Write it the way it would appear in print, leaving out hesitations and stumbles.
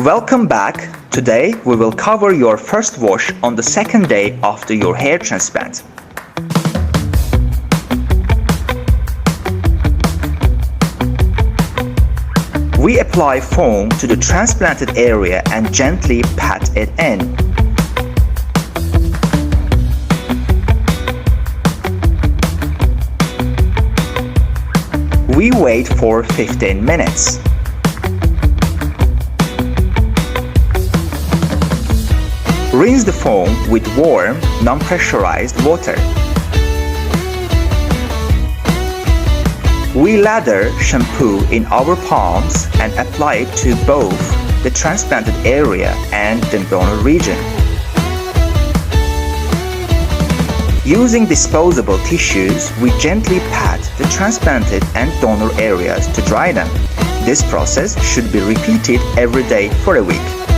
Welcome back. Today we will cover your first wash on the second day after your hair transplant. We apply foam to the transplanted area and gently pat it in. We wait for 15 minutes. Rinse the foam with warm, non-pressurized water. We lather shampoo in our palms and apply it to both the transplanted area and the donor region. Using disposable tissues, we gently pat the transplanted and donor areas to dry them. This process should be repeated every day for a week.